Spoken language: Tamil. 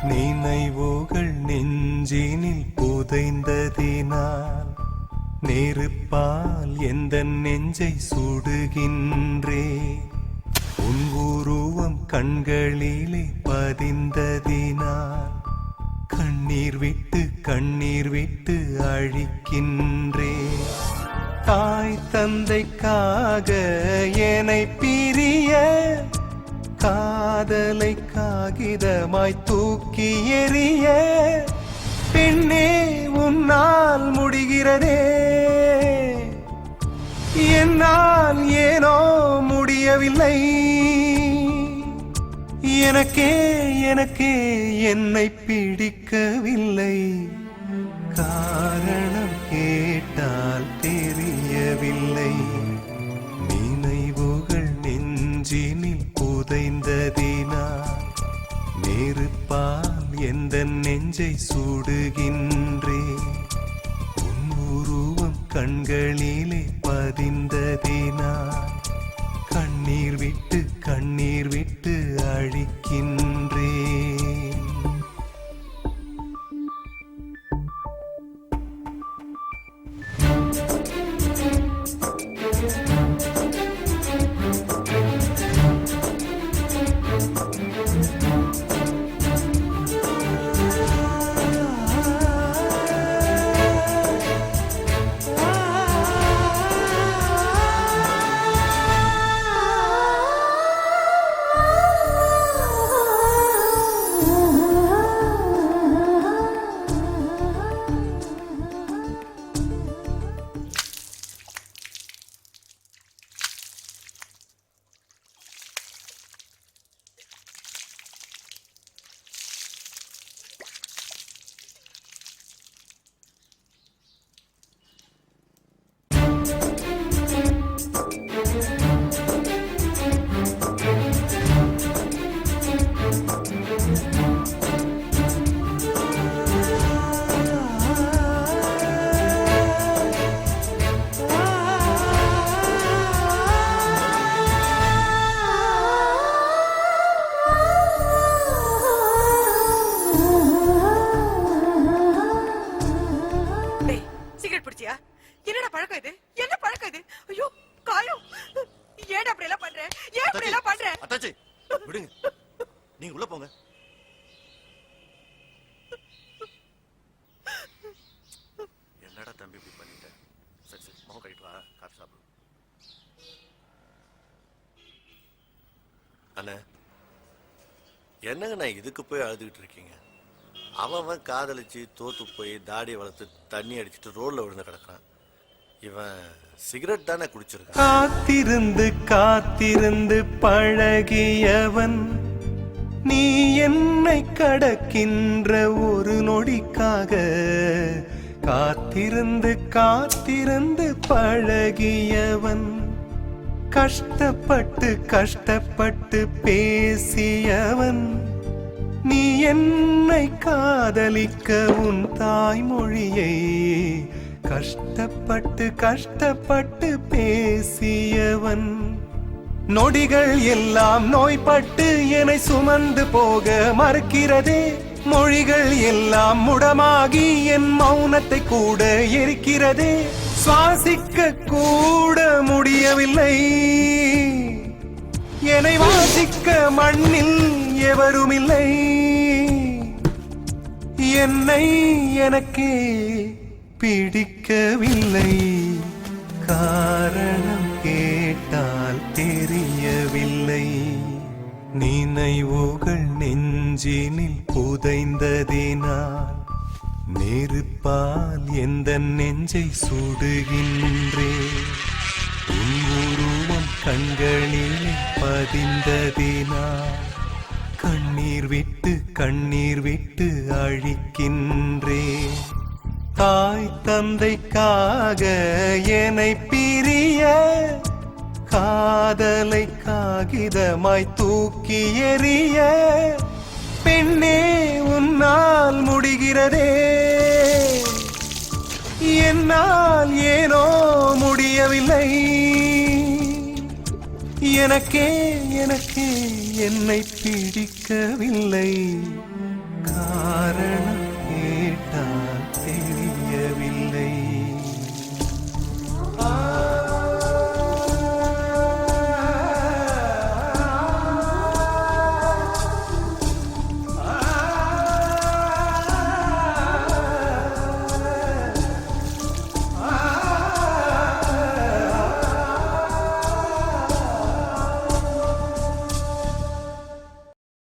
நினைவுகள் நெஞ்சினில் புதைந்ததினால் நெருப்பால் எந்த நெஞ்சை சுடுகின்றே. உன் உருவம் கண்களிலே பதிந்ததினால் கண்ணீர் விட்டு அழிக்கின்றே. தாய் தந்தைக்காக என்னை பிரிய காதலை காகிதமாய் தூக்கி எறிய பெண்ணே உன்னால் முடிகிறதே, என்னால் ஏனோ முடியவில்லை. எனக்கே என்னை பிடிக்கவில்லை. காரணம் கேட்டால் தெரியவில்லை. நினைவுகள் நெஞ்சினில் புதைந்ததினால் நெருப்பால் எந்த நெஞ்சை சுடுகின்றே. உன் உருவம் கண்களிலே பதிந்ததினால் கண்ணீர் விட்டு அழிக்கின்றே. என்னடா பழக்கம் இது? என்ன பழக்கம் இது? ஐயோ காயம்! ஏன்டா அப்படி எல்லாம் பண்ற? ஏன் அப்படி எல்லாம் பண்ற? அத்தாச்சி விடுங்க, நீங்க உள்ள போங்க. என்னடா தம்பி இப்படி பண்ணிட்ட? சரி முகம் கழிட்டு வா, காஃபி சாப்பிடு. அண்ணா என்னங்க நான் இதுக்கு போய் அழுதுகிட்டு இருக்கீங்க? அவன் காதலிச்சு தோத்து போய் தாடியை வளர்த்து தண்ணி அடிச்சுட்டு ரோட்ல விழுந்து கிடக்குறான். இவன் சிகரெட் தானே குடிச்சிருக்கான். காத்திருந்து பழகியவன் நீ என்னை கடக்கின்ற ஒரு நொடிக்காக. காத்திருந்து பழகியவன் கஷ்டப்பட்டு பேசியவன் நீ என்னை காதலிக்க உன் தாய்மொழியை கஷ்டப்பட்டு பேசியவன். நொடிகள் எல்லாம் நோய்பட்டு என்னை சுமந்து போக மறுக்கிறதே. மொழிகள் எல்லாம் முடமாகி என் மௌனத்தை கூட எரிக்கிறதே. சுவாசிக்க கூட முடியவில்லை. என்னை வாசிக்க மண்ணில் எவருமில்லை. என்னை எனக்கே பிடிக்கவில்லை. காரணம் கேட்டால் தெரியவில்லை. நினைவுகள் நெஞ்சினில் புதைந்ததினால் நெருப்பால் எந்த நெஞ்சை சுடுகின்றே. உன் உருவம் கண்களிலே பதிந்ததினால் கண்ணீர் விட்டு அழிக்கின்றே. தாய் தந்தைக்காக என்னை பிரிய காதலை காகிதமாய் தூக்கி எறிய பெண்ணே உன்னால் முடிகிறதே. என்னால் ஏனோ முடியவில்லை. எனக்கே என்னை பிடிக்கவில்லை. காரணம் கேட்டால் தெரியவில்லை